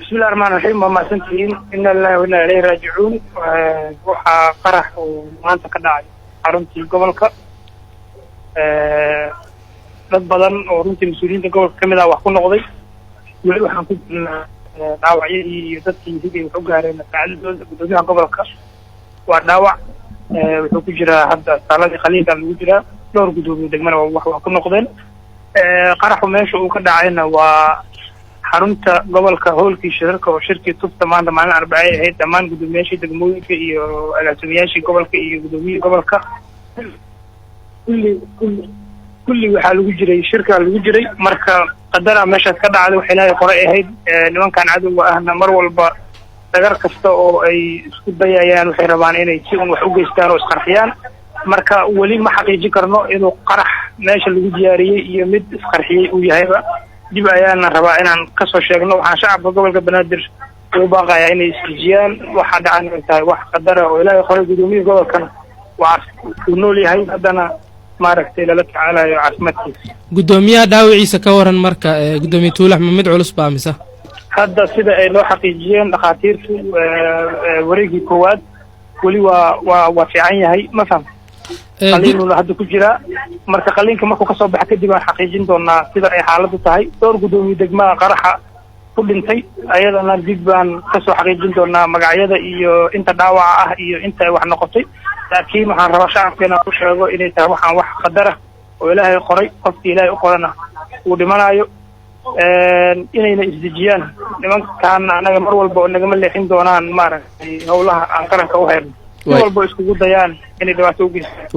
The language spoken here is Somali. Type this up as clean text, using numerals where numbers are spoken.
بسم الله الرحمن الرحيم وما سنتين إن الله وإنا إليه راجعون وحا قرح ومانتا كداعي حرمتي قبلك dad badan oo runtii mas'uuliyiinta gobolka kamid ah wax ku noqday wali waxaan ku dhaawacyo iyo dadkii sidii wax u gaareen tacadudooda gudoomiyaha gobolka waa dhaawac wuxuu ku jiraa hadda saaladii khaliilka lagu jiraa dhowr gudoomiye degmana wax ku noqdeen qaraxu meesha uu ka dhacayna waa xarunta gobolka howlkii shirarka oo shirkii tubta maanta maalin arbacay ahayd dhammaan gudoomiyaashii degmooyinka iyo agaasimayaashii gobolka iyo gudoomiyihii gobolka kulli waxaa lagu jiray shirka lagu jiray marka qadara meeshaas ka dhacday waxay ilaahay qoray ahayd nimankan cadowga ahna mar walba dagar kasta oo ay isku dayayaan waxay rabaan inay si un wax u geystaan oo isqarxiyaan marka weli ma xaqiijin karno inuu qarax meesha lagu diyaariyey iyo mid isqarxiyey uu yahayba dib ayaana rabaa inaan kasoo sheegno waxaan shacabka gobolka banaadir u baaqayaa inay isdejiyaan waxa dhacan ay tahay wax qadara oo ilaahay qoray gudoomiyihii gobolkana waa uu nool yahay haddana maaragtay lala tacaalayo caafimaadkiisa gudoomiyaha dhaawiciisa ka waran marka gudoomiye tuulax mid culus baa mise hadda sida ay loo xaqiijiyeen dhakhaatiirtu wareegii koowaad weli waa fiican yahay ma faham qaliinuna hadda ku jira marka qaliinka markuu kasoo baxa kadib aan xaqiijin doonaa sida ay xaaladdu tahay dhowr gudoomiye degmaha qaraxa ku dhintay ayadana dib baan kasoo xaqiijin doonaa magacyada iyo inta dhaawaca ah iyo inta ay wax noqotay laakiin waxaan rabaa shacabkeena u sheego inay tahay waxaan wax qadara oo ilaahay qoray qofkii ilaahay u qorana uu dhimanayo inayna isdejiyaan nimankaan anaga mar walba oo nagama leexin doonaan maaragtay howlaha aan qaranka u hayno si walba iskugu dayaan inay dhibaato u geystaan